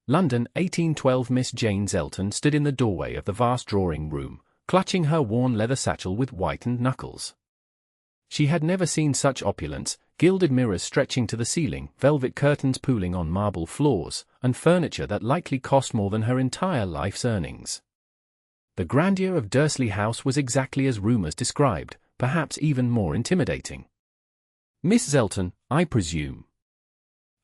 London, 1812. Miss Jane Zelton stood in the doorway of the vast drawing-room, clutching her worn leather satchel with whitened knuckles. She had never seen such opulence, gilded mirrors stretching to the ceiling, velvet curtains pooling on marble floors, and furniture that likely cost more than her entire life's earnings. The grandeur of Dursley House was exactly as rumors described, perhaps even more intimidating. "Miss Zelton, I presume."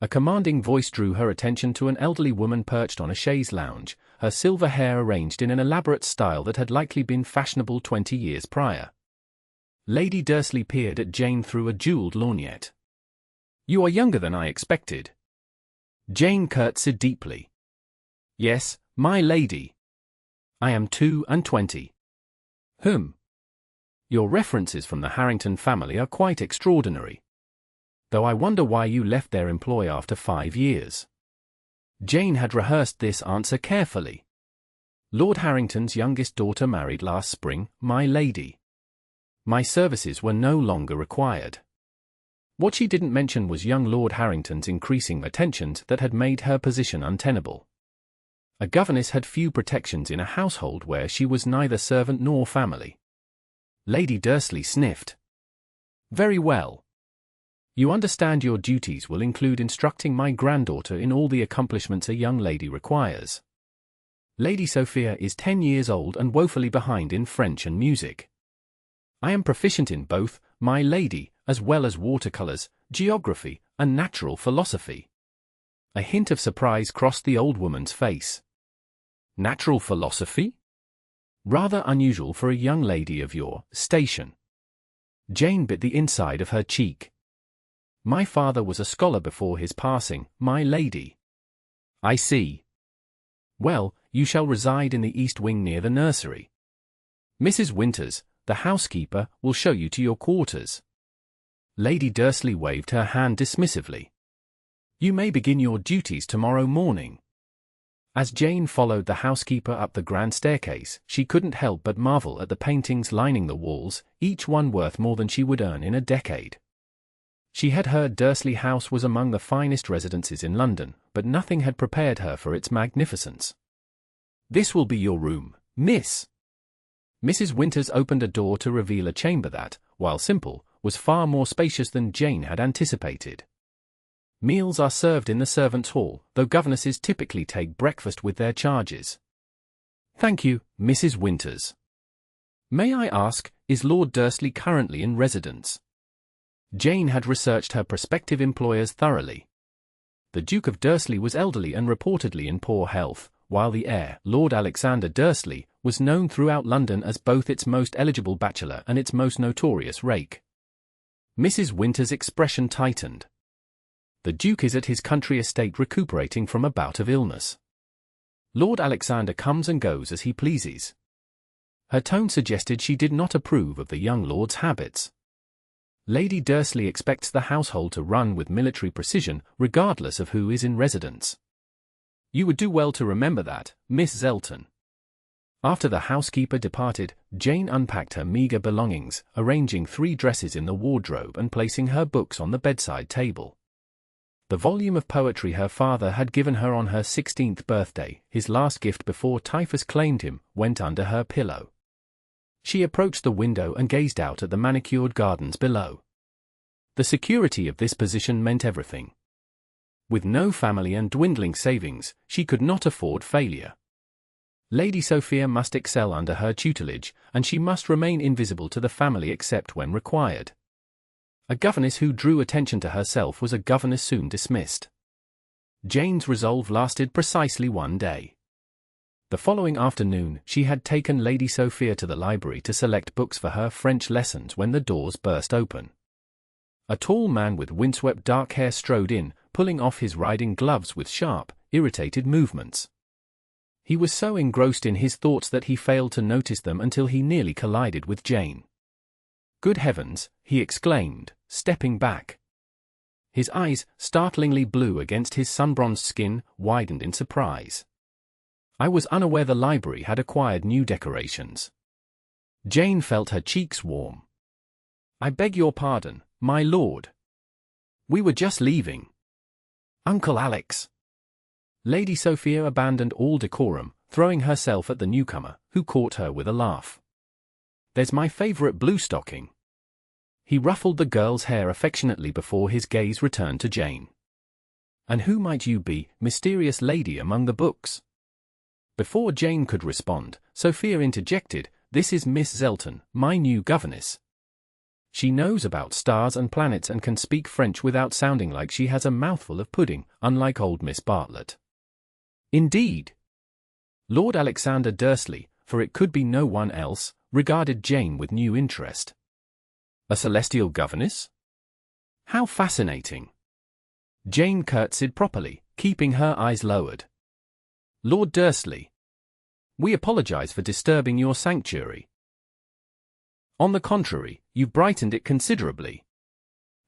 A commanding voice drew her attention to an elderly woman perched on a chaise lounge, her silver hair arranged in an elaborate style that had likely been fashionable 20 years prior. Lady Dursley peered at Jane through a jeweled lorgnette. "You are younger than I expected." Jane curtsied deeply. "Yes, my lady. I am 22. Your references from the Harrington family are quite extraordinary. Though I wonder why you left their employ after 5 years." Jane had rehearsed this answer carefully. "Lord Harrington's youngest daughter married last spring, my lady. My services were no longer required." What she didn't mention was young Lord Harrington's increasing attentions that had made her position untenable. A governess had few protections in a household where she was neither servant nor family. Lady Dursley sniffed. "Very well. You understand your duties will include instructing my granddaughter in all the accomplishments a young lady requires. Lady Sophia is 10 years old and woefully behind in French and music. I am proficient in both, my lady, as well as watercolors, geography, and natural philosophy." A hint of surprise crossed the old woman's face. "Natural philosophy? Rather unusual for a young lady of your station." Jane bit the inside of her cheek. "My father was a scholar before his passing, my lady." "I see. Well, you shall reside in the east wing near the nursery. Mrs. Winters, the housekeeper, will show you to your quarters." Lady Dursley waved her hand dismissively. "You may begin your duties tomorrow morning." As Jane followed the housekeeper up the grand staircase, she couldn't help but marvel at the paintings lining the walls, each one worth more than she would earn in a decade. She had heard Dursley House was among the finest residences in London, but nothing had prepared her for its magnificence. "This will be your room, miss." Mrs. Winters opened a door to reveal a chamber that, while simple, was far more spacious than Jane had anticipated. Meals are served in the servants' hall, though governesses typically take breakfast with their charges. "Thank you, Mrs. Winters. May I ask, is Lord Dursley currently in residence?" Jane had researched her prospective employers thoroughly. The Duke of Dursley was elderly and reportedly in poor health, while the heir, Lord Alexander Dursley, was known throughout London as both its most eligible bachelor and its most notorious rake. Mrs. Winters' expression tightened. "The Duke is at his country estate recuperating from a bout of illness. Lord Alexander comes and goes as he pleases." Her tone suggested she did not approve of the young lord's habits. "Lady Dursley expects the household to run with military precision, regardless of who is in residence. You would do well to remember that, Miss Zelton." After the housekeeper departed, Jane unpacked her meager belongings, arranging 3 dresses in the wardrobe and placing her books on the bedside table. The volume of poetry her father had given her on her 16th birthday, his last gift before typhus claimed him, went under her pillow. She approached the window and gazed out at the manicured gardens below. The security of this position meant everything. With no family and dwindling savings, she could not afford failure. Lady Sophia must excel under her tutelage, and she must remain invisible to the family except when required. A governess who drew attention to herself was a governess soon dismissed. Jane's resolve lasted precisely 1 day. The following afternoon, she had taken Lady Sophia to the library to select books for her French lessons when the doors burst open. A tall man with windswept dark hair strode in, pulling off his riding gloves with sharp, irritated movements. He was so engrossed in his thoughts that he failed to notice them until he nearly collided with Jane. "Good heavens," he exclaimed, stepping back. His eyes, startlingly blue against his sun-bronzed skin, widened in surprise. "I was unaware the library had acquired new decorations." Jane felt her cheeks warm. "I beg your pardon, my lord. We were just leaving." "Uncle Alex." Lady Sophia abandoned all decorum, throwing herself at the newcomer, who caught her with a laugh. "There's my favorite blue stocking." He ruffled the girl's hair affectionately before his gaze returned to Jane. "And who might you be, mysterious lady among the books?" Before Jane could respond, Sophia interjected, "This is Miss Zelton, my new governess. She knows about stars and planets and can speak French without sounding like she has a mouthful of pudding, unlike old Miss Bartlett." "Indeed?" Lord Alexander Dursley, for it could be no one else, regarded Jane with new interest. "A celestial governess? How fascinating." Jane curtsied properly, keeping her eyes lowered. "Lord Dursley, we apologize for disturbing your sanctuary." "On the contrary, you've brightened it considerably."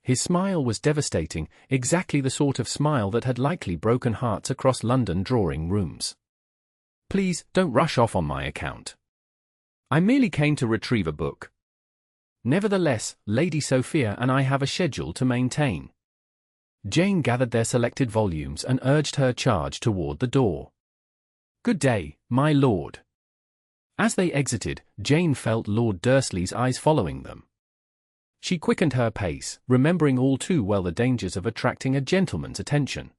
His smile was devastating, exactly the sort of smile that had likely broken hearts across London drawing rooms. "Please, don't rush off on my account. I merely came to retrieve a book. Nevertheless, Lady Sophia and I have a schedule to maintain." Jane gathered their selected volumes and urged her charge toward the door. "Good day, my lord." As they exited, Jane felt Lord Dursley's eyes following them. She quickened her pace, remembering all too well the dangers of attracting a gentleman's attention.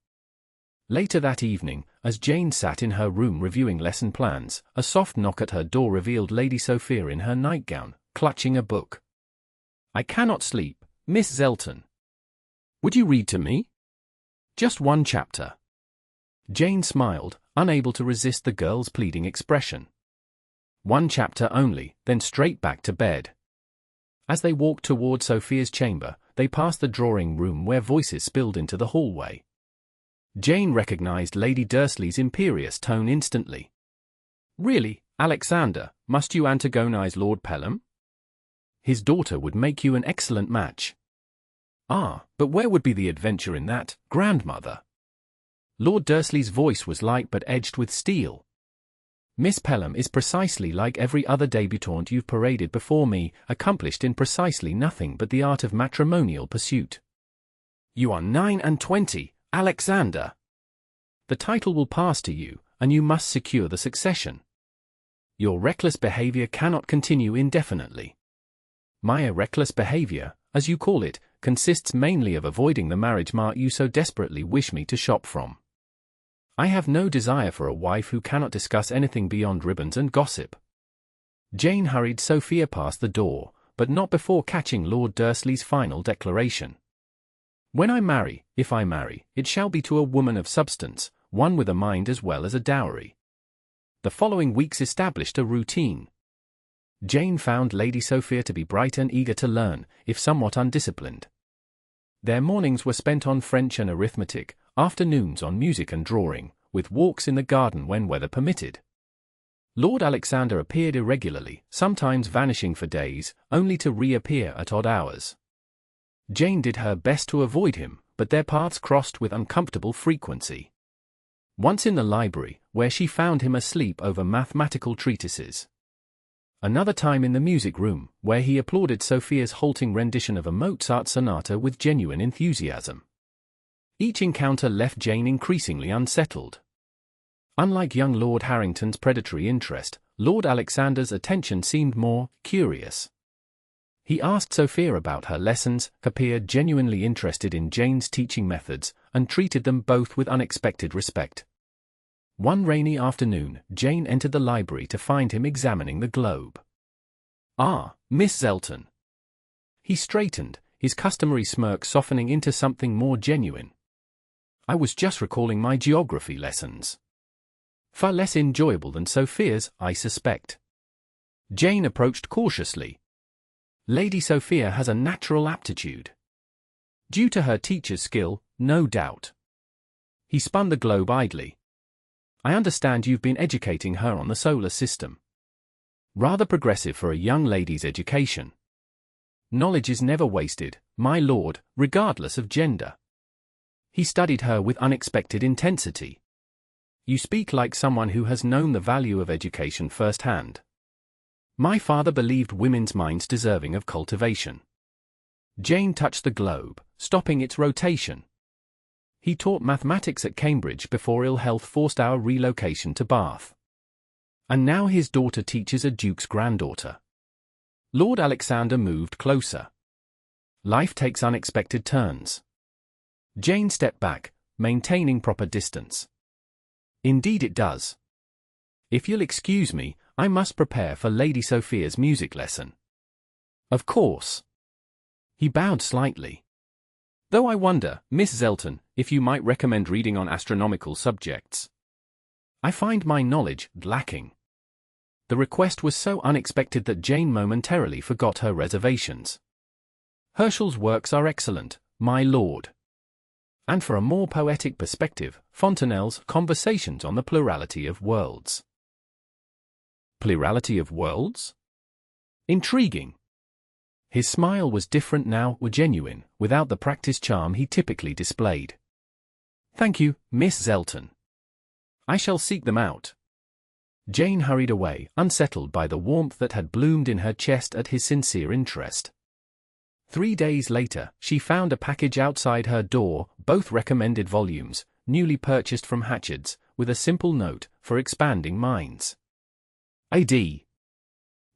Later that evening, as Jane sat in her room reviewing lesson plans, a soft knock at her door revealed Lady Sophia in her nightgown, clutching a book. "I cannot sleep, Miss Zelton. Would you read to me? Just one chapter." Jane smiled, unable to resist the girl's pleading expression. "One chapter only, then straight back to bed." As they walked toward Sophia's chamber, they passed the drawing room where voices spilled into the hallway. Jane recognized Lady Dursley's imperious tone instantly. "Really, Alexander, must you antagonize Lord Pelham? His daughter would make you an excellent match." "Ah, but where would be the adventure in that, grandmother?" Lord Dursley's voice was light but edged with steel. "Miss Pelham is precisely like every other debutante you've paraded before me, accomplished in precisely nothing but the art of matrimonial pursuit. You are 29, Alexander. The title will pass to you, and you must secure the succession. Your reckless behavior cannot continue indefinitely. My reckless behavior, as you call it, consists mainly of avoiding the marriage mart you so desperately wish me to shop from. I have no desire for a wife who cannot discuss anything beyond ribbons and gossip." Jane hurried Sophia past the door, but not before catching Lord Dursley's final declaration. "When I marry, if I marry, it shall be to a woman of substance, one with a mind as well as a dowry." The following weeks established a routine. Jane found Lady Sophia to be bright and eager to learn, if somewhat undisciplined. Their mornings were spent on French and arithmetic, afternoons on music and drawing, with walks in the garden when weather permitted. Lord Alexander appeared irregularly, sometimes vanishing for days, only to reappear at odd hours. Jane did her best to avoid him, but their paths crossed with uncomfortable frequency. Once in the library, where she found him asleep over mathematical treatises. Another time in the music room, where he applauded Sophia's halting rendition of a Mozart sonata with genuine enthusiasm. Each encounter left Jane increasingly unsettled. Unlike young Lord Harrington's predatory interest, Lord Alexander's attention seemed more curious. He asked Sophia about her lessons, appeared genuinely interested in Jane's teaching methods, and treated them both with unexpected respect. One rainy afternoon, Jane entered the library to find him examining the globe. "Ah, Miss Zelton." He straightened, his customary smirk softening into something more genuine. "I was just recalling my geography lessons. Far less enjoyable than Sophia's, I suspect." Jane approached cautiously. "Lady Sophia has a natural aptitude. Due to her teacher's skill, no doubt." He spun the globe idly. "I understand you've been educating her on the solar system. Rather progressive for a young lady's education. Knowledge is never wasted, my lord, regardless of gender." He studied her with unexpected intensity. "You speak like someone who has known the value of education firsthand. My father believed women's minds deserving of cultivation." Jane touched the globe, stopping its rotation. He taught mathematics at Cambridge before ill health forced our relocation to Bath. And now his daughter teaches a duke's granddaughter. Lord Alexander moved closer. Life takes unexpected turns. Jane stepped back, maintaining proper distance. Indeed it does. If you'll excuse me, I must prepare for Lady Sophia's music lesson. Of course. He bowed slightly. Though I wonder, Miss Zelton, if you might recommend reading on astronomical subjects. I find my knowledge lacking. The request was so unexpected that Jane momentarily forgot her reservations. Herschel's works are excellent, my lord. And for a more poetic perspective, Fontenelle's Conversations on the Plurality of Worlds. Plurality of worlds? Intriguing. His smile was different now, genuine, without the practiced charm he typically displayed. Thank you, Miss Zelton. I shall seek them out. Jane hurried away, unsettled by the warmth that had bloomed in her chest at his sincere interest. 3 days later, she found a package outside her door, both recommended volumes, newly purchased from Hatchard's, with a simple note, for expanding minds. A.D.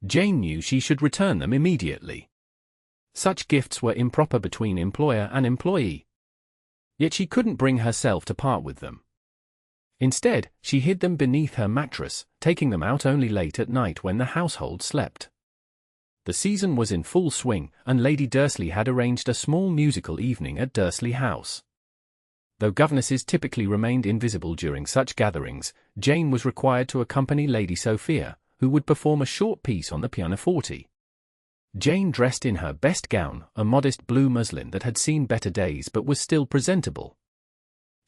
Jane knew she should return them immediately. Such gifts were improper between employer and employee. Yet she couldn't bring herself to part with them. Instead, she hid them beneath her mattress, taking them out only late at night when the household slept. The season was in full swing, and Lady Dursley had arranged a small musical evening at Dursley House. Though governesses typically remained invisible during such gatherings, Jane was required to accompany Lady Sophia, who would perform a short piece on the pianoforte. Jane dressed in her best gown, a modest blue muslin that had seen better days but was still presentable.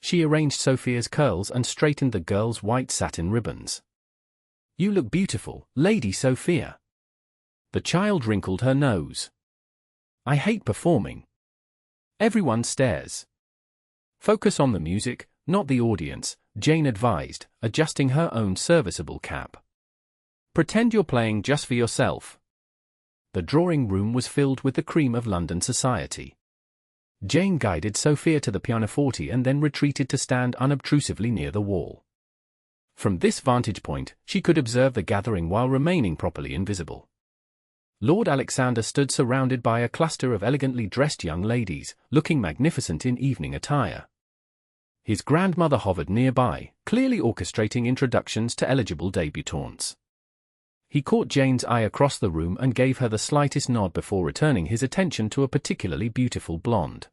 She arranged Sophia's curls and straightened the girl's white satin ribbons. "You look beautiful, Lady Sophia." The child wrinkled her nose. "I hate performing. Everyone stares." "Focus on the music, not the audience," Jane advised, adjusting her own serviceable cap. "Pretend you're playing just for yourself." The drawing room was filled with the cream of London society. Jane guided Sophia to the pianoforte and then retreated to stand unobtrusively near the wall. From this vantage point, she could observe the gathering while remaining properly invisible. Lord Alexander stood surrounded by a cluster of elegantly dressed young ladies, looking magnificent in evening attire. His grandmother hovered nearby, clearly orchestrating introductions to eligible debutantes. He caught Jane's eye across the room and gave her the slightest nod before returning his attention to a particularly beautiful blonde.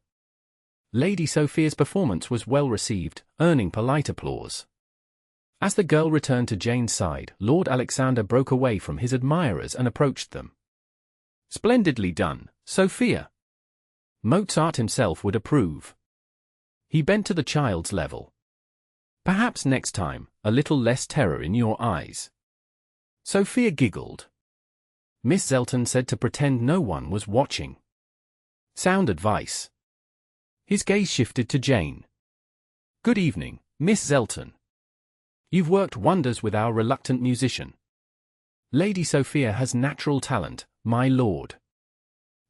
Lady Sophia's performance was well received, earning polite applause. As the girl returned to Jane's side, Lord Alexander broke away from his admirers and approached them. "Splendidly done, Sophia. Mozart himself would approve." He bent to the child's level. "Perhaps next time, a little less terror in your eyes." Sophia giggled. Miss Zelton said to pretend no one was watching. "Sound advice." His gaze shifted to Jane. "Good evening, Miss Zelton. You've worked wonders with our reluctant musician. Lady Sophia has natural talent, my lord."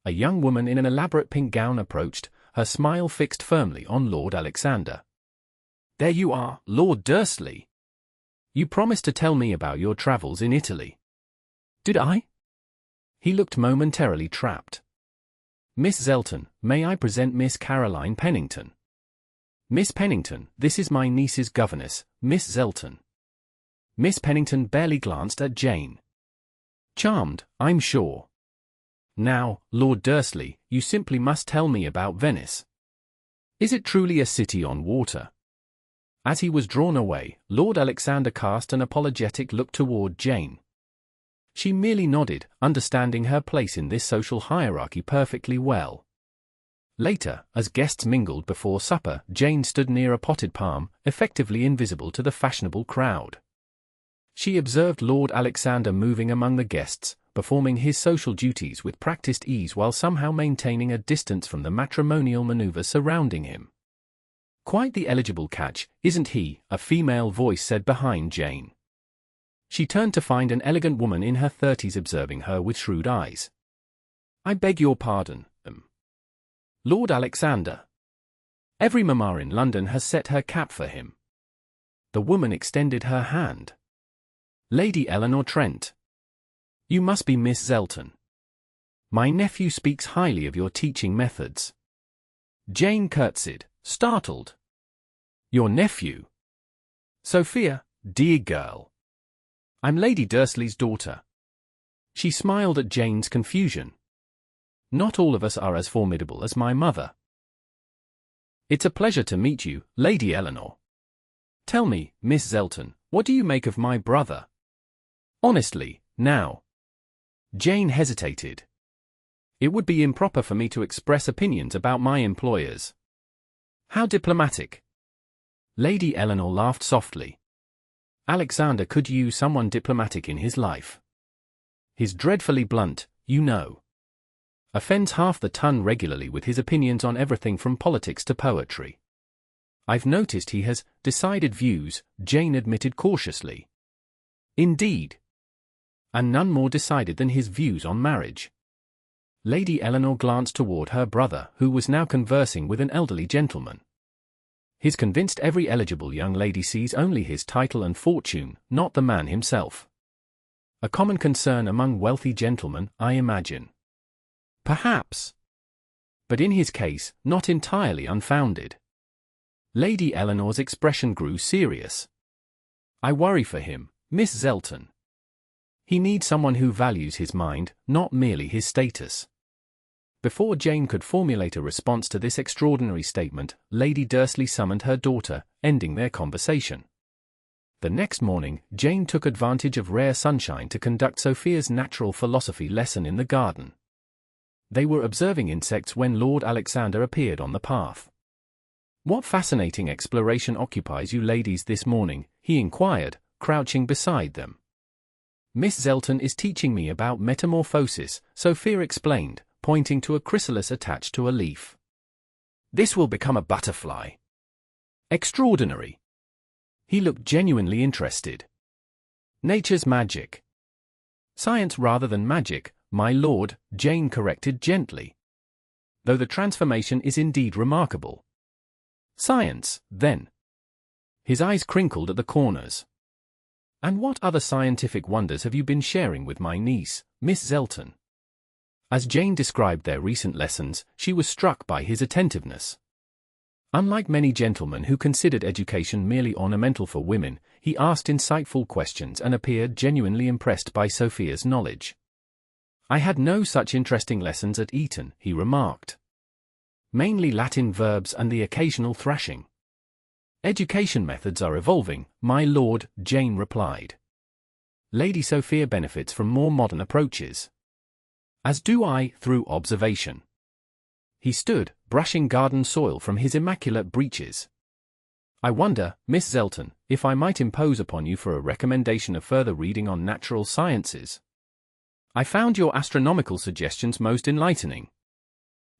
A young woman in an elaborate pink gown approached, her smile fixed firmly on Lord Alexander. "There you are, Lord Dursley. You promised to tell me about your travels in Italy." "Did I?" He looked momentarily trapped. "Miss Zelton, may I present Miss Caroline Pennington?" "Miss Pennington, this is my niece's governess, Miss Zelton." Miss Pennington barely glanced at Jane. "Charmed, I'm sure. Now, Lord Dursley, you simply must tell me about Venice. Is it truly a city on water?" As he was drawn away, Lord Alexander cast an apologetic look toward Jane. She merely nodded, understanding her place in this social hierarchy perfectly well. Later, as guests mingled before supper, Jane stood near a potted palm, effectively invisible to the fashionable crowd. She observed Lord Alexander moving among the guests, performing his social duties with practiced ease while somehow maintaining a distance from the matrimonial maneuvers surrounding him. "Quite the eligible catch, isn't he?" a female voice said behind Jane. She turned to find an elegant woman in her 30s observing her with shrewd eyes. "I beg your pardon, Lord Alexander." Every mamma in London has set her cap for him. The woman extended her hand. Lady Eleanor Trent. You must be Miss Zelton. My nephew speaks highly of your teaching methods. Jane curtsied, startled. Your nephew? Sophia, dear girl. I'm Lady Dursley's daughter. She smiled at Jane's confusion. Not all of us are as formidable as my mother. It's a pleasure to meet you, Lady Eleanor. Tell me, Miss Zelton, what do you make of my brother? Honestly, now. Jane hesitated. It would be improper for me to express opinions about my employers. How diplomatic. Lady Eleanor laughed softly. Alexander could use someone diplomatic in his life. He's dreadfully blunt, you know. Offends half the ton regularly with his opinions on everything from politics to poetry. I've noticed he has decided views, Jane admitted cautiously. Indeed. And none more decided than his views on marriage. Lady Eleanor glanced toward her brother, who was now conversing with an elderly gentleman. He's convinced every eligible young lady sees only his title and fortune, not the man himself. A common concern among wealthy gentlemen, I imagine. Perhaps. But in his case, not entirely unfounded. Lady Eleanor's expression grew serious. I worry for him, Miss Zelton. He needs someone who values his mind, not merely his status. Before Jane could formulate a response to this extraordinary statement, Lady Dursley summoned her daughter, ending their conversation. The next morning, Jane took advantage of rare sunshine to conduct Sophia's natural philosophy lesson in the garden. They were observing insects when Lord Alexander appeared on the path. What fascinating exploration occupies you ladies this morning? He inquired, crouching beside them. Miss Zelton is teaching me about metamorphosis, Sophia explained, pointing to a chrysalis attached to a leaf. This will become a butterfly. Extraordinary. He looked genuinely interested. Nature's magic. Science rather than magic, my lord, Jane corrected gently. Though the transformation is indeed remarkable. Science, then. His eyes crinkled at the corners. And what other scientific wonders have you been sharing with my niece, Miss Zelton? As Jane described their recent lessons, she was struck by his attentiveness. Unlike many gentlemen who considered education merely ornamental for women, he asked insightful questions and appeared genuinely impressed by Sophia's knowledge. I had no such interesting lessons at Eton, he remarked. Mainly Latin verbs and the occasional thrashing. Education methods are evolving, my lord, Jane replied. Lady Sophia benefits from more modern approaches. As do I, through observation. He stood, brushing garden soil from his immaculate breeches. I wonder, Miss Zelton, if I might impose upon you for a recommendation of further reading on natural sciences. I found your astronomical suggestions most enlightening.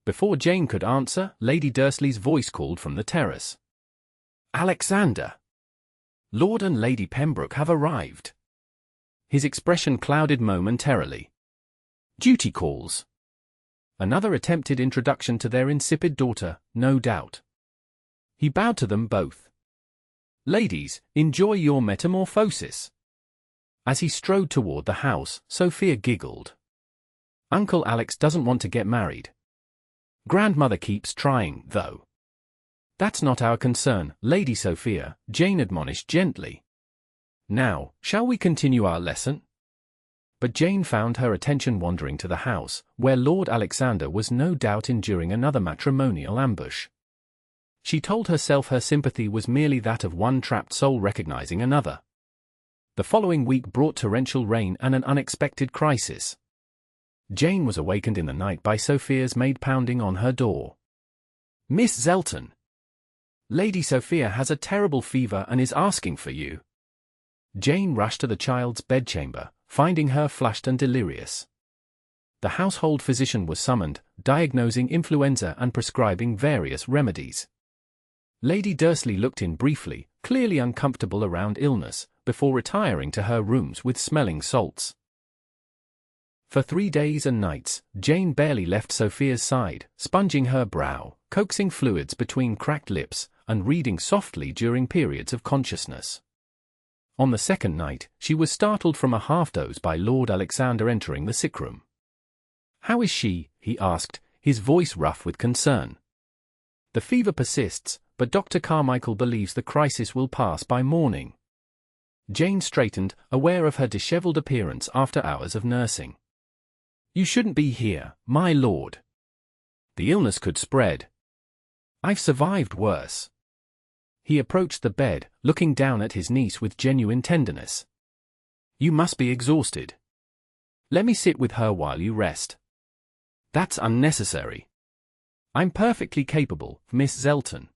Before Jane could answer, Lady Dursley's voice called from the terrace. Alexander! Lord and Lady Pembroke have arrived. His expression clouded momentarily. Duty calls. Another attempted introduction to their insipid daughter, no doubt. He bowed to them both. Ladies, enjoy your metamorphosis. As he strode toward the house, Sophia giggled. Uncle Alex doesn't want to get married. Grandmother keeps trying, though. That's not our concern, Lady Sophia, Jane admonished gently. Now, shall we continue our lesson? But Jane found her attention wandering to the house, where Lord Alexander was no doubt enduring another matrimonial ambush. She told herself her sympathy was merely that of one trapped soul recognizing another. The following week brought torrential rain and an unexpected crisis. Jane was awakened in the night by Sophia's maid pounding on her door. Miss Zelton! Lady Sophia has a terrible fever and is asking for you. Jane rushed to the child's bedchamber, finding her flushed and delirious. The household physician was summoned, diagnosing influenza and prescribing various remedies. Lady Dursley looked in briefly, clearly uncomfortable around illness, before retiring to her rooms with smelling salts. For 3 days and nights, Jane barely left Sophia's side, sponging her brow, coaxing fluids between cracked lips, and reading softly during periods of consciousness. On the second night, she was startled from a half-doze by Lord Alexander entering the sickroom. "How is she?" he asked, his voice rough with concern. "The fever persists, but Dr. Carmichael believes the crisis will pass by morning." Jane straightened, aware of her dishevelled appearance after hours of nursing. "You shouldn't be here, my lord. The illness could spread. I've survived worse." He approached the bed, looking down at his niece with genuine tenderness. "You must be exhausted. Let me sit with her while you rest." "That's unnecessary. I'm perfectly capable, Miss Zelton."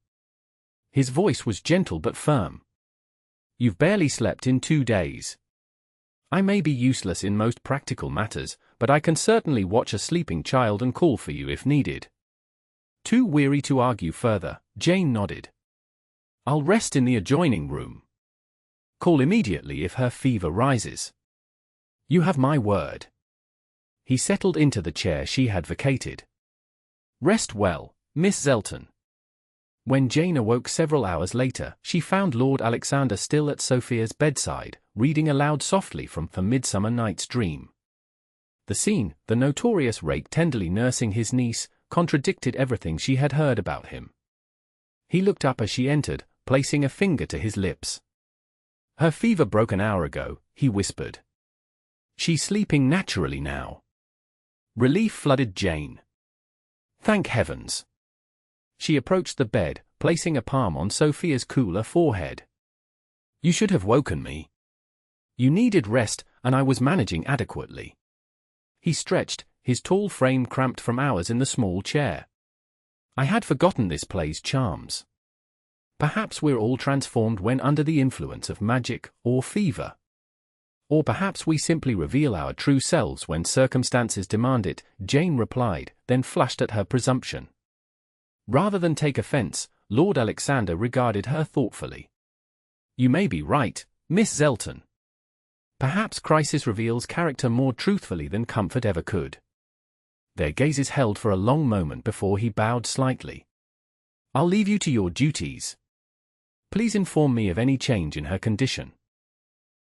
His voice was gentle but firm. "You've barely slept in 2 days. I may be useless in most practical matters, but I can certainly watch a sleeping child and call for you if needed." Too weary to argue further, Jane nodded. "I'll rest in the adjoining room. Call immediately if her fever rises." "You have my word." He settled into the chair she had vacated. "Rest well, Miss Zelton." When Jane awoke several hours later, she found Lord Alexander still at Sophia's bedside, reading aloud softly from A Midsummer Night's Dream. The scene, the notorious rake tenderly nursing his niece, contradicted everything she had heard about him. He looked up as she entered, placing a finger to his lips. "Her fever broke an hour ago," he whispered. "She's sleeping naturally now." Relief flooded Jane. "Thank heavens." She approached the bed, placing a palm on Sophia's cooler forehead. "You should have woken me. You needed rest, and I was managing adequately." He stretched, his tall frame cramped from hours in the small chair. "I had forgotten this play's charms. Perhaps we're all transformed when under the influence of magic or fever. Or perhaps we simply reveal our true selves when circumstances demand it," Jane replied, then flushed at her presumption. Rather than take offense, Lord Alexander regarded her thoughtfully. "You may be right, Miss Zelton. Perhaps crisis reveals character more truthfully than comfort ever could." Their gazes held for a long moment before he bowed slightly. "I'll leave you to your duties. Please inform me of any change in her condition."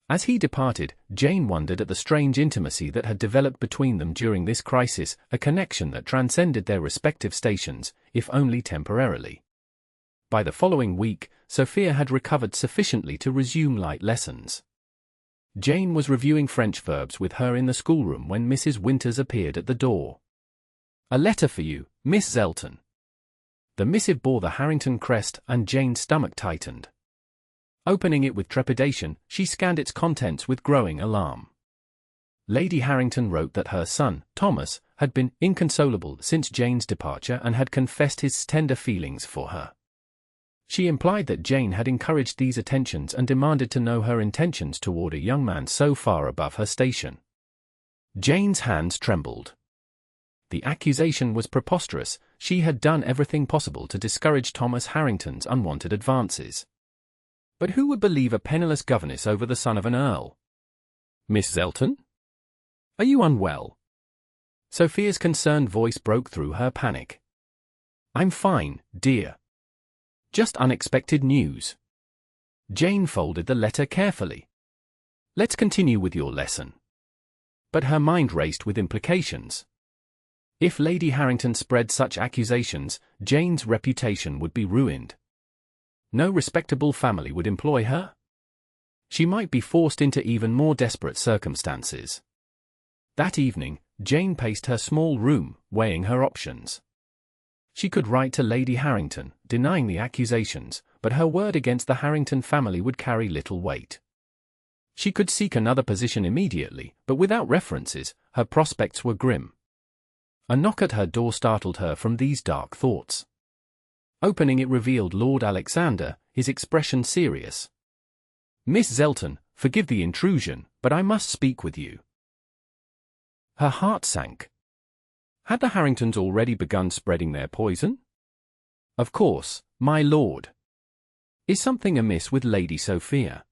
As he departed, Jane wondered at the strange intimacy that had developed between them during this crisis, a connection that transcended their respective stations, if only temporarily. By the following week, Sophia had recovered sufficiently to resume light lessons. Jane was reviewing French verbs with her in the schoolroom when Mrs. Winters appeared at the door. "A letter for you, Miss Zelton." The missive bore the Harrington crest, and Jane's stomach tightened. Opening it with trepidation, she scanned its contents with growing alarm. Lady Harrington wrote that her son, Thomas, had been inconsolable since Jane's departure and had confessed his tender feelings for her. She implied that Jane had encouraged these attentions and demanded to know her intentions toward a young man so far above her station. Jane's hands trembled. The accusation was preposterous. She had done everything possible to discourage Thomas Harrington's unwanted advances. But who would believe a penniless governess over the son of an earl? "Miss Zelton? Are you unwell?" Sophia's concerned voice broke through her panic. "I'm fine, dear. Just unexpected news." Jane folded the letter carefully. "Let's continue with your lesson." But her mind raced with implications. If Lady Harrington spread such accusations, Jane's reputation would be ruined. No respectable family would employ her. She might be forced into even more desperate circumstances. That evening, Jane paced her small room, weighing her options. She could write to Lady Harrington, denying the accusations, but her word against the Harrington family would carry little weight. She could seek another position immediately, but without references, her prospects were grim. A knock at her door startled her from these dark thoughts. Opening it revealed Lord Alexander, his expression serious. "Miss Zelton, forgive the intrusion, but I must speak with you." Her heart sank. Had the Harringtons already begun spreading their poison? "Of course, my lord." "Is something amiss with Lady Sophia?"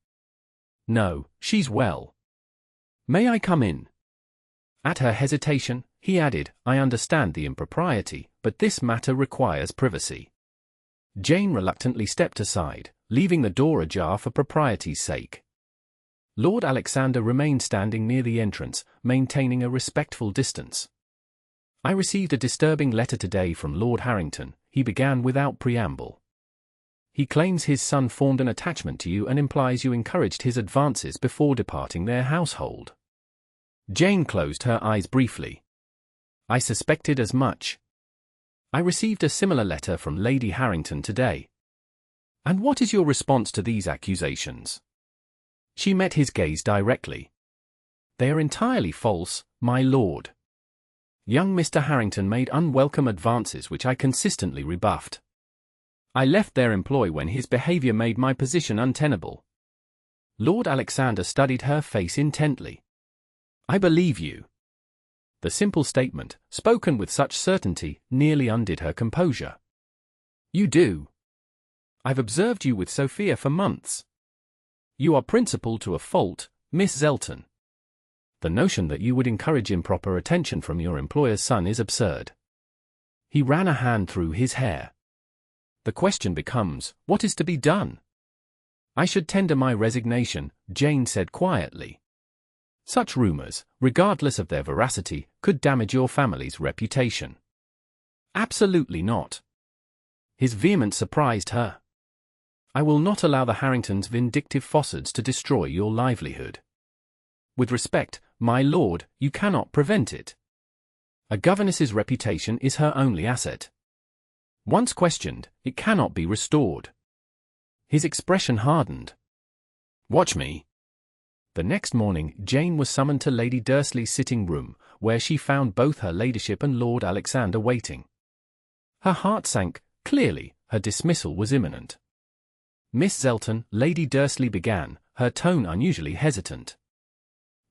"No, she's well." "May I come in?" At her hesitation, he added, "I understand the impropriety, but this matter requires privacy." Jane reluctantly stepped aside, leaving the door ajar for propriety's sake. Lord Alexander remained standing near the entrance, maintaining a respectful distance. "I received a disturbing letter today from Lord Harrington," he began without preamble. "He claims his son formed an attachment to you and implies you encouraged his advances before departing their household." Jane closed her eyes briefly. "I suspected as much. I received a similar letter from Lady Harrington today." "And what is your response to these accusations?" She met his gaze directly. "They are entirely false, my lord. Young Mr. Harrington made unwelcome advances which I consistently rebuffed. I left their employ when his behavior made my position untenable." Lord Alexander studied her face intently. "I believe you." The simple statement, spoken with such certainty, nearly undid her composure. "You do. I've observed you with Sophia for months. You are principal to a fault, Miss Zelton. The notion that you would encourage improper attention from your employer's son is absurd." He ran a hand through his hair. "The question becomes, what is to be done?" "I should tender my resignation," Jane said quietly. "Such rumors, regardless of their veracity, could damage your family's reputation." "Absolutely not." His vehemence surprised her. "I will not allow the Harringtons' vindictive fossards to destroy your livelihood. With respect, my lord, you cannot prevent it. A governess's reputation is her only asset. Once questioned, it cannot be restored." His expression hardened. "Watch me." The next morning, Jane was summoned to Lady Dursley's sitting room, where she found both her ladyship and Lord Alexander waiting. Her heart sank. Clearly, her dismissal was imminent. "Miss Zelton," Lady Dursley began, her tone unusually hesitant.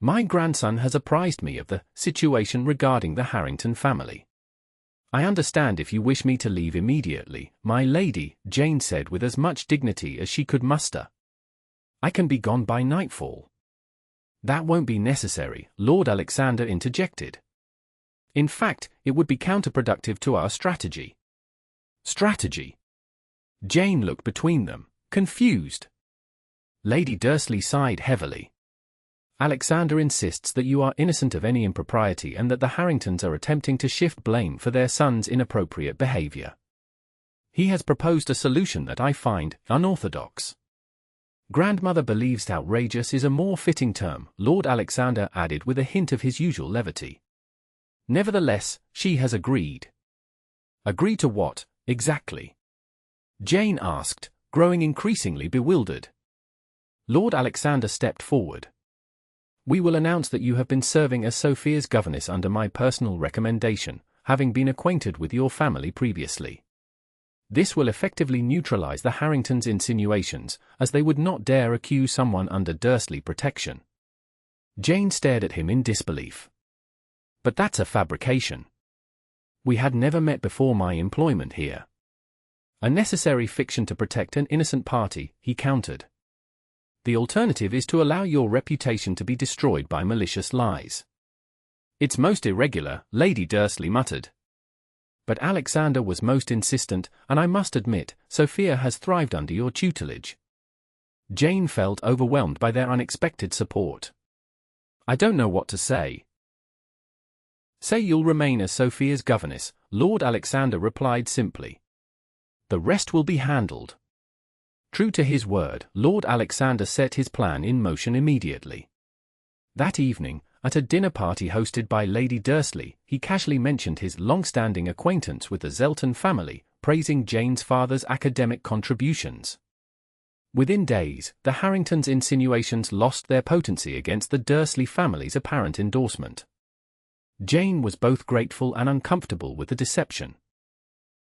"My grandson has apprised me of the situation regarding the Harrington family. I understand if you wish me to leave immediately, my lady," Jane said with as much dignity as she could muster. "I can be gone by nightfall." "That won't be necessary," Lord Alexander interjected. "In fact, it would be counterproductive to our strategy." "Strategy?" Jane looked between them, confused. Lady Dursley sighed heavily. "Alexander insists that you are innocent of any impropriety and that the Harringtons are attempting to shift blame for their son's inappropriate behavior. He has proposed a solution that I find unorthodox." "Grandmother believes outrageous is a more fitting term," Lord Alexander added with a hint of his usual levity. "Nevertheless, she has agreed." "Agree to what, exactly?" Jane asked, growing increasingly bewildered. Lord Alexander stepped forward. "We will announce that you have been serving as Sophia's governess under my personal recommendation, having been acquainted with your family previously. This will effectively neutralize the Harringtons' insinuations, as they would not dare accuse someone under Dursley protection." Jane stared at him in disbelief. "But that's a fabrication. We had never met before my employment here." "A necessary fiction to protect an innocent party," he countered. "The alternative is to allow your reputation to be destroyed by malicious lies." "It's most irregular," Lady Dursley muttered. "But Alexander was most insistent, and I must admit, Sophia has thrived under your tutelage." Jane felt overwhelmed by their unexpected support. "I don't know what to say." "Say you'll remain as Sophia's governess," Lord Alexander replied simply. "The rest will be handled." True to his word, Lord Alexander set his plan in motion immediately. That evening, at a dinner party hosted by Lady Dursley, he casually mentioned his long-standing acquaintance with the Zelton family, praising Jane's father's academic contributions. Within days, the Harringtons' insinuations lost their potency against the Dursley family's apparent endorsement. Jane was both grateful and uncomfortable with the deception.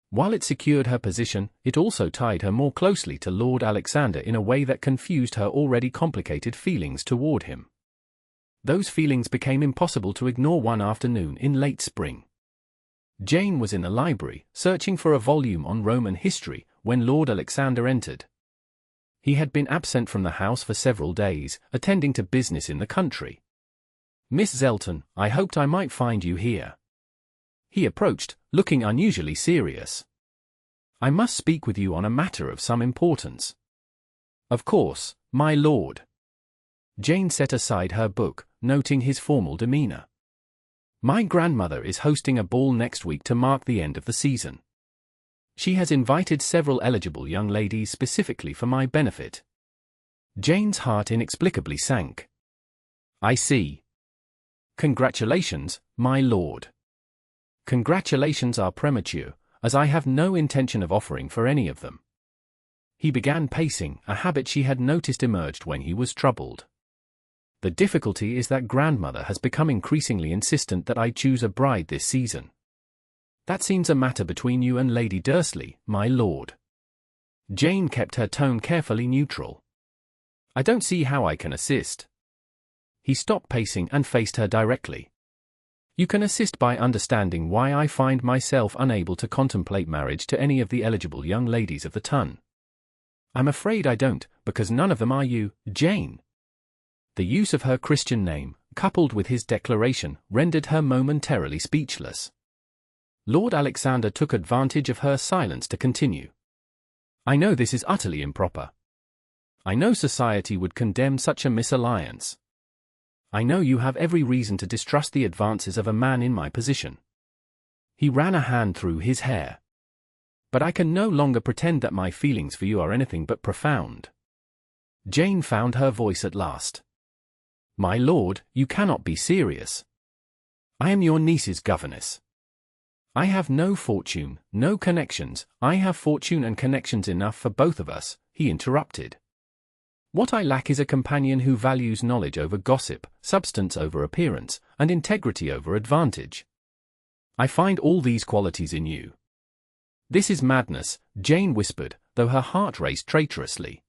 While it secured her position, it also tied her more closely to Lord Alexander in a way that confused her already complicated feelings toward him. Those feelings became impossible to ignore one afternoon in late spring. Jane was in the library, searching for a volume on Roman history, when Lord Alexander entered. He had been absent from the house for several days, attending to business in the country. Miss Zelton, I hoped I might find you here. He approached, looking unusually serious. I must speak with you on a matter of some importance. Of course, my lord. Jane set aside her book, noting his formal demeanor. My grandmother is hosting a ball next week to mark the end of the season. She has invited several eligible young ladies specifically for my benefit. Jane's heart inexplicably sank. I see. Congratulations, my lord. Congratulations are premature, as I have no intention of offering for any of them. He began pacing, a habit she had noticed emerged when he was troubled. The difficulty is that grandmother has become increasingly insistent that I choose a bride this season. That seems a matter between you and Lady Dursley, my lord. Jane kept her tone carefully neutral. I don't see how I can assist. He stopped pacing and faced her directly. You can assist by understanding why I find myself unable to contemplate marriage to any of the eligible young ladies of the ton. I'm afraid I don't, because none of them are you, Jane. The use of her Christian name, coupled with his declaration, rendered her momentarily speechless. Lord Alexander took advantage of her silence to continue. I know this is utterly improper. I know society would condemn such a misalliance. I know you have every reason to distrust the advances of a man in my position. He ran a hand through his hair. But I can no longer pretend that my feelings for you are anything but profound. Jane found her voice at last. My lord, you cannot be serious. I am your niece's governess. I have no fortune, no connections. I have fortune and connections enough for both of us, he interrupted. What I lack is a companion who values knowledge over gossip, substance over appearance, and integrity over advantage. I find all these qualities in you. This is madness, Jane whispered, though her heart raced traitorously.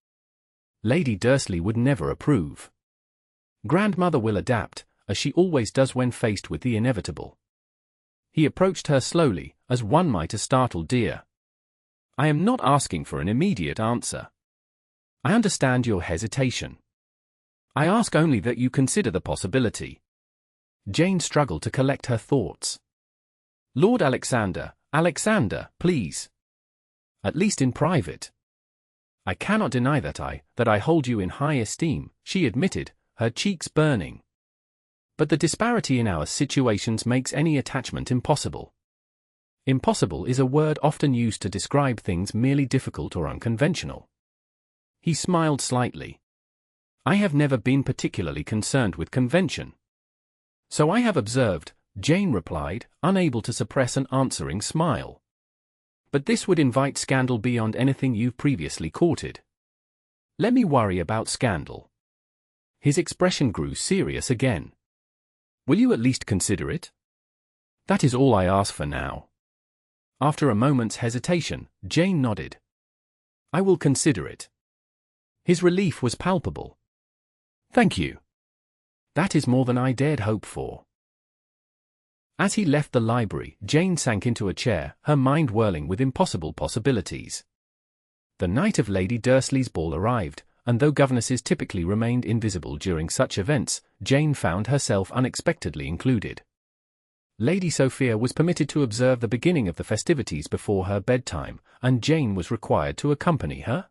Lady Dursley would never approve. Grandmother will adapt, as she always does when faced with the inevitable. He approached her slowly, as one might a startled deer. I am not asking for an immediate answer. I understand your hesitation. I ask only that you consider the possibility. Jane struggled to collect her thoughts. Lord Alexander, please. At least in private. I cannot deny that I hold you in high esteem, she admitted, her cheeks burning. But the disparity in our situations makes any attachment impossible. Impossible is a word often used to describe things merely difficult or unconventional. He smiled slightly. I have never been particularly concerned with convention. So I have observed, Jane replied, unable to suppress an answering smile. But this would invite scandal beyond anything you've previously courted. Let me worry about scandal. His expression grew serious again. Will you at least consider it? That is all I ask for now. After a moment's hesitation, Jane nodded. I will consider it. His relief was palpable. Thank you. That is more than I dared hope for. As he left the library, Jane sank into a chair, her mind whirling with impossible possibilities. The night of Lady Dursley's ball arrived, and though governesses typically remained invisible during such events, Jane found herself unexpectedly included. Lady Sophia was permitted to observe the beginning of the festivities before her bedtime, and Jane was required to accompany her.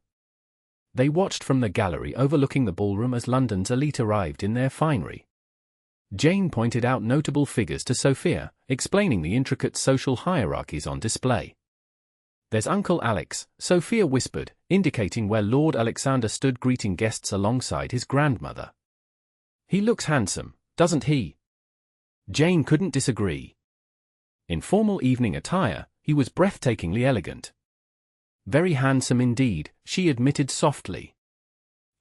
They watched from the gallery overlooking the ballroom as London's elite arrived in their finery. Jane pointed out notable figures to Sophia, explaining the intricate social hierarchies on display. There's Uncle Alex, Sophia whispered, indicating where Lord Alexander stood greeting guests alongside his grandmother. He looks handsome, doesn't he? Jane couldn't disagree. In formal evening attire, he was breathtakingly elegant. Very handsome indeed, she admitted softly.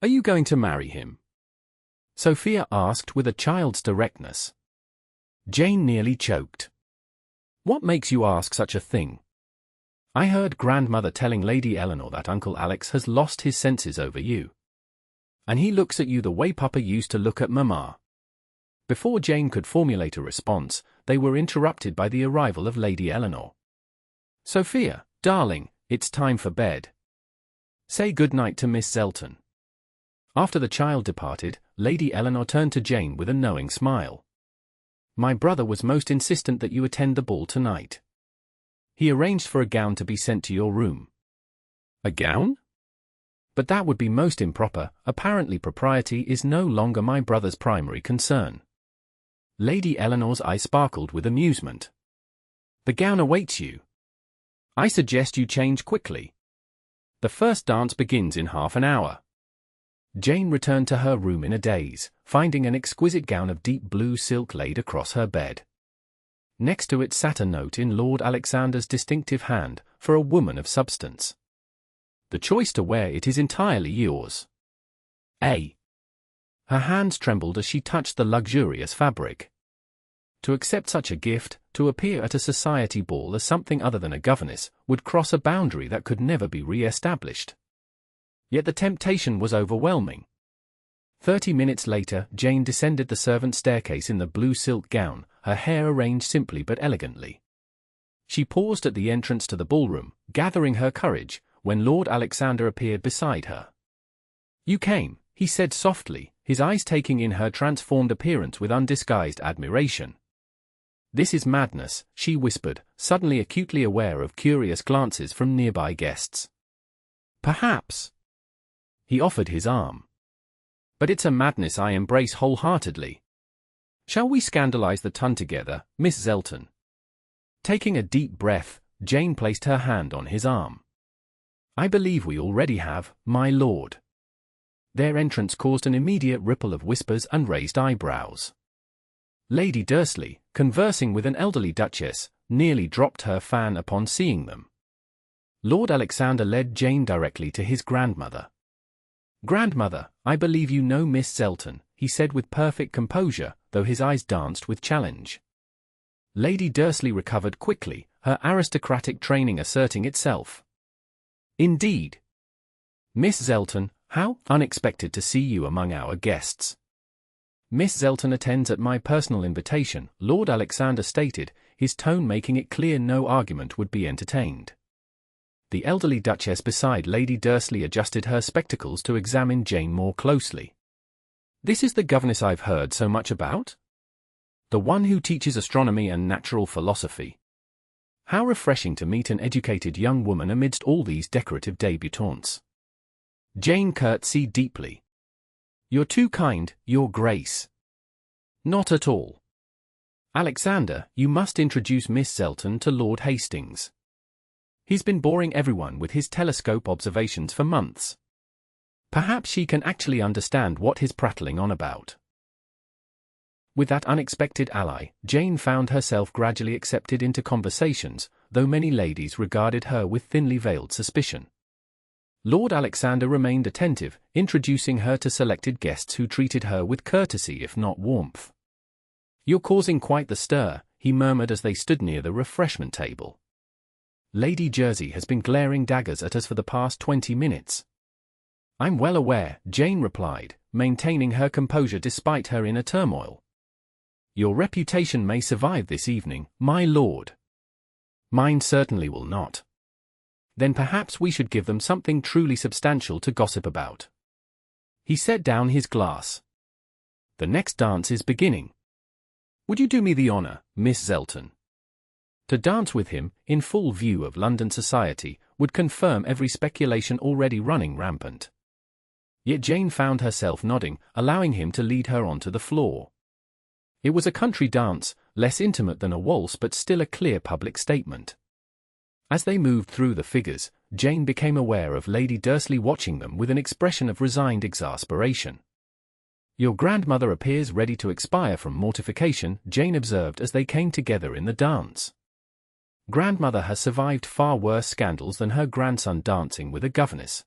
Are you going to marry him? Sophia asked with a child's directness. Jane nearly choked. What makes you ask such a thing? I heard grandmother telling Lady Eleanor that Uncle Alex has lost his senses over you. And he looks at you the way Papa used to look at Mama. Before Jane could formulate a response, they were interrupted by the arrival of Lady Eleanor. Sophia, darling, it's time for bed. Say good night to Miss Zelton. After the child departed, Lady Eleanor turned to Jane with a knowing smile. My brother was most insistent that you attend the ball tonight. He arranged for a gown to be sent to your room. A gown? But that would be most improper. Apparently propriety is no longer my brother's primary concern. Lady Eleanor's eye sparkled with amusement. The gown awaits you. I suggest you change quickly. The first dance begins in half an hour. Jane returned to her room in a daze, finding an exquisite gown of deep blue silk laid across her bed. Next to it sat a note in Lord Alexander's distinctive hand, for a woman of substance. The choice to wear it is entirely yours. A. Her hands trembled as she touched the luxurious fabric. To accept such a gift, to appear at a society ball as something other than a governess, would cross a boundary that could never be re-established. Yet the temptation was overwhelming. 30 minutes later, Jane descended the servants' staircase in the blue silk gown, her hair arranged simply but elegantly. She paused at the entrance to the ballroom, gathering her courage, when Lord Alexander appeared beside her. "You came," he said softly, his eyes taking in her transformed appearance with undisguised admiration. "This is madness," she whispered, suddenly acutely aware of curious glances from nearby guests. "Perhaps." He offered his arm. "But it's a madness I embrace wholeheartedly. Shall we scandalize the ton together, Miss Zelton?" Taking a deep breath, Jane placed her hand on his arm. "I believe we already have, my lord." Their entrance caused an immediate ripple of whispers and raised eyebrows. Lady Dursley, conversing with an elderly duchess, nearly dropped her fan upon seeing them. Lord Alexander led Jane directly to his grandmother. "Grandmother, I believe you know Miss Zelton," he said with perfect composure, though his eyes danced with challenge. Lady Dursley recovered quickly, her aristocratic training asserting itself. "Indeed. Miss Zelton, how unexpected to see you among our guests." "Miss Zelton attends at my personal invitation," Lord Alexander stated, his tone making it clear no argument would be entertained. The elderly duchess beside Lady Dursley adjusted her spectacles to examine Jane more closely. "This is the governess I've heard so much about? The one who teaches astronomy and natural philosophy. How refreshing to meet an educated young woman amidst all these decorative debutantes." Jane curtsied deeply. "You're too kind, Your Grace." "Not at all. Alexander, you must introduce Miss Zelton to Lord Hastings. He's been boring everyone with his telescope observations for months. Perhaps she can actually understand what he's prattling on about." With that unexpected ally, Jane found herself gradually accepted into conversations, though many ladies regarded her with thinly veiled suspicion. Lord Alexander remained attentive, introducing her to selected guests who treated her with courtesy if not warmth. "You're causing quite the stir," he murmured as they stood near the refreshment table. "Lady Jersey has been glaring daggers at us for the past 20 minutes. "I'm well aware," Jane replied, maintaining her composure despite her inner turmoil. "Your reputation may survive this evening, my lord." "Mine certainly will not." "Then perhaps we should give them something truly substantial to gossip about." He set down his glass. "The next dance is beginning. Would you do me the honor, Miss Zelton?" To dance with him, in full view of London society, would confirm every speculation already running rampant. Yet Jane found herself nodding, allowing him to lead her onto the floor. It was a country dance, less intimate than a waltz but still a clear public statement. As they moved through the figures, Jane became aware of Lady Dursley watching them with an expression of resigned exasperation. "Your grandmother appears ready to expire from mortification," Jane observed as they came together in the dance. "Grandmother has survived far worse scandals than her grandson dancing with a governess."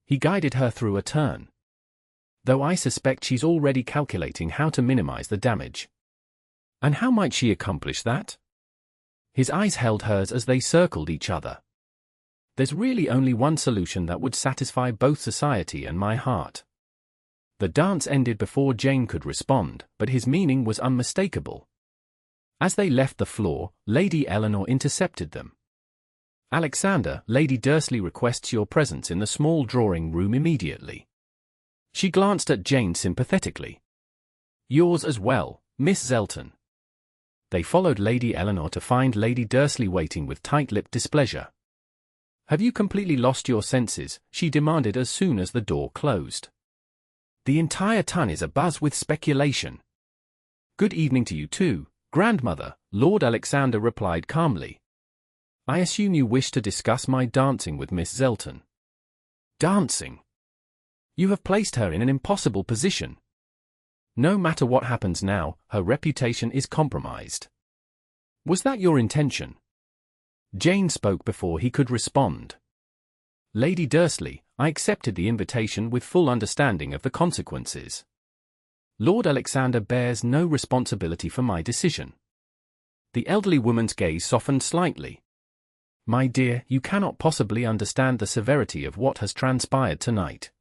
He guided her through a turn. "Though I suspect she's already calculating how to minimize the damage." "And how might she accomplish that?" His eyes held hers as they circled each other. "There's really only one solution that would satisfy both society and my heart." The dance ended before Jane could respond, but his meaning was unmistakable. As they left the floor, Lady Eleanor intercepted them. "Alexander, Lady Dursley requests your presence in the small drawing room immediately." She glanced at Jane sympathetically. "Yours as well, Miss Zelton." they followed Lady Eleanor to find Lady Dursley waiting with tight-lipped displeasure. "Have you completely lost your senses?" she demanded as soon as the door closed. "The entire town is abuzz with speculation." "Good evening to you too, grandmother," Lord Alexander replied calmly. "I assume you wish to discuss my dancing with Miss Zelton." "Dancing? You have placed her in an impossible position. No matter what happens now, her reputation is compromised." "Was that your intention?" Jane spoke before he could respond. "Lady Dursley, I accepted the invitation with full understanding of the consequences. Lord Alexander bears no responsibility for my decision." The elderly woman's gaze softened slightly. "My dear, you cannot possibly understand the severity of what has transpired tonight.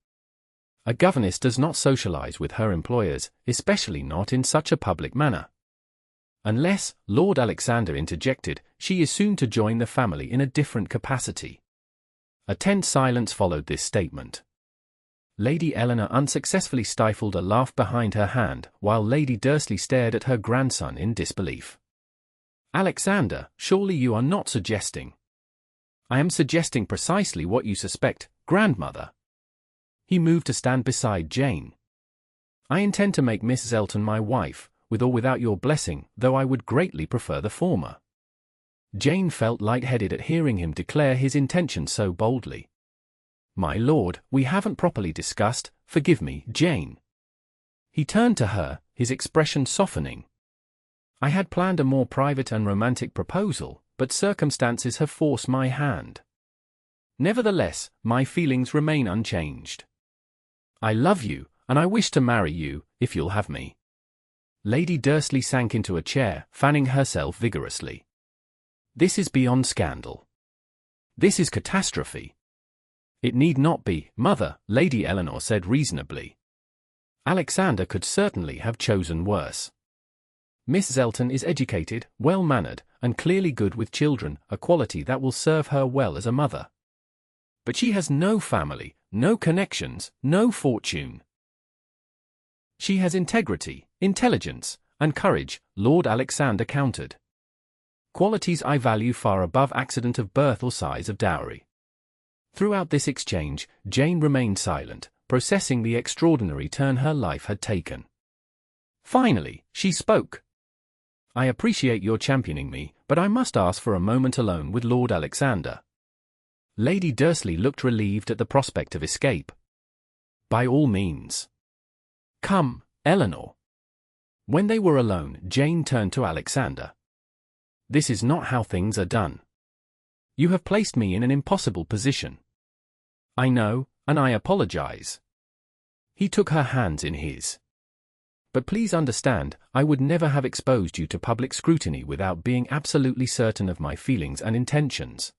A governess does not socialize with her employers, especially not in such a public manner. Unless," Lord Alexander interjected, "she is soon to join the family in a different capacity." A tense silence followed this statement. Lady Eleanor unsuccessfully stifled a laugh behind her hand, while Lady Dursley stared at her grandson in disbelief. "Alexander, surely you are not suggesting—" "I am suggesting precisely what you suspect, grandmother." He moved to stand beside Jane. "I intend to make Miss Zelton my wife, with or without your blessing, though I would greatly prefer the former." Jane felt lightheaded at hearing him declare his intention so boldly. "My lord, we haven't properly discussed, forgive me, Jane." He turned to her, his expression softening. "I had planned a more private and romantic proposal, but circumstances have forced my hand. Nevertheless, my feelings remain unchanged. I love you, and I wish to marry you, if you'll have me." Lady Dursley sank into a chair, fanning herself vigorously. "This is beyond scandal. This is catastrophe." "It need not be, mother," Lady Eleanor said reasonably. "Alexander could certainly have chosen worse. Miss Zelton is educated, well-mannered, and clearly good with children, a quality that will serve her well as a mother. But she has no family, no connections, no fortune." "She has integrity, intelligence, and courage," Lord Alexander countered. "Qualities I value far above accident of birth or size of dowry." Throughout this exchange, Jane remained silent, processing the extraordinary turn her life had taken. Finally, she spoke. "I appreciate your championing me, but I must ask for a moment alone with Lord Alexander." Lady Dursley looked relieved at the prospect of escape. "By all means. Come, Eleanor." When they were alone, Jane turned to Alexander. "This is not how things are done. You have placed me in an impossible position. I know, and I apologize." He took her hands in his. "But please understand, I would never have exposed you to public scrutiny without being absolutely certain of my feelings and intentions."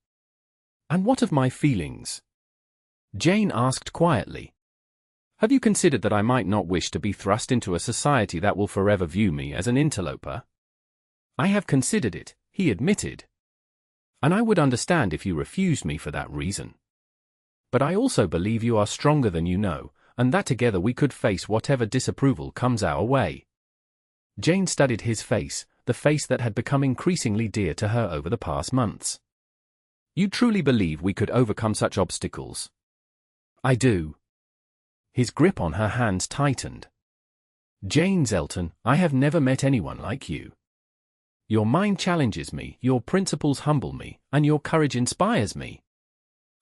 "And what of my feelings?" Jane asked quietly. "Have you considered that I might not wish to be thrust into a society that will forever view me as an interloper?" "I have considered it," he admitted. "And I would understand if you refused me for that reason. But I also believe you are stronger than you know, and that together we could face whatever disapproval comes our way." Jane studied his face, the face that had become increasingly dear to her over the past months. "You truly believe we could overcome such obstacles?" "I do." His grip on her hands tightened. "Jane Zelton, I have never met anyone like you. Your mind challenges me, your principles humble me, and your courage inspires me.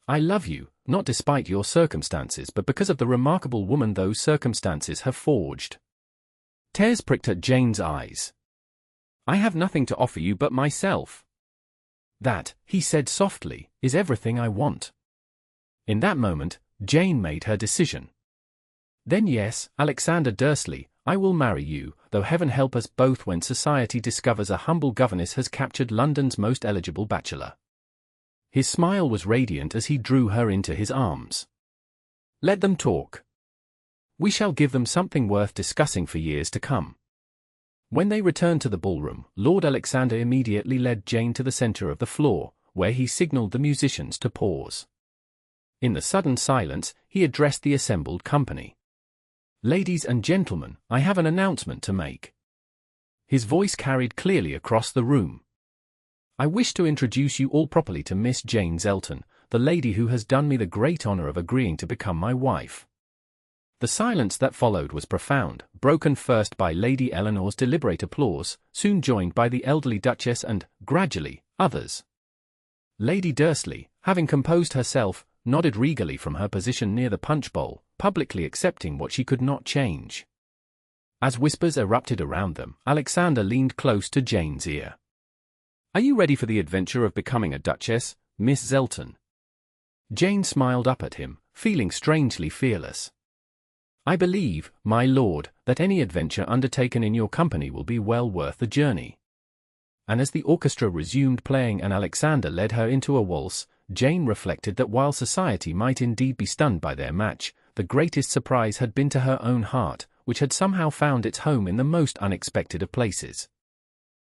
I love you, not despite your circumstances but because of the remarkable woman those circumstances have forged." Tears pricked at Jane's eyes. "I have nothing to offer you but myself. That," he said softly, "is everything I want." In that moment, Jane made her decision. "Then yes, Alexander Dursley, I will marry you, though heaven help us both when society discovers a humble governess has captured London's most eligible bachelor." His smile was radiant as he drew her into his arms. "Let them talk. We shall give them something worth discussing for years to come." When they returned to the ballroom, Lord Alexander immediately led Jane to the center of the floor, where he signaled the musicians to pause. In the sudden silence, he addressed the assembled company. "Ladies and gentlemen, I have an announcement to make." His voice carried clearly across the room. "I wish to introduce you all properly to Miss Jane Zelton, the lady who has done me the great honor of agreeing to become my wife." The silence that followed was profound, broken first by Lady Eleanor's deliberate applause, soon joined by the elderly Duchess and, gradually, others. Lady Dursley, having composed herself, nodded regally from her position near the punch bowl, publicly accepting what she could not change. As whispers erupted around them, Alexander leaned close to Jane's ear. "Are you ready for the adventure of becoming a duchess, Miss Zelton?" Jane smiled up at him, feeling strangely fearless. "I believe, my lord, that any adventure undertaken in your company will be well worth the journey." And as the orchestra resumed playing and Alexander led her into a waltz, Jane reflected that while society might indeed be stunned by their match, the greatest surprise had been to her own heart, which had somehow found its home in the most unexpected of places.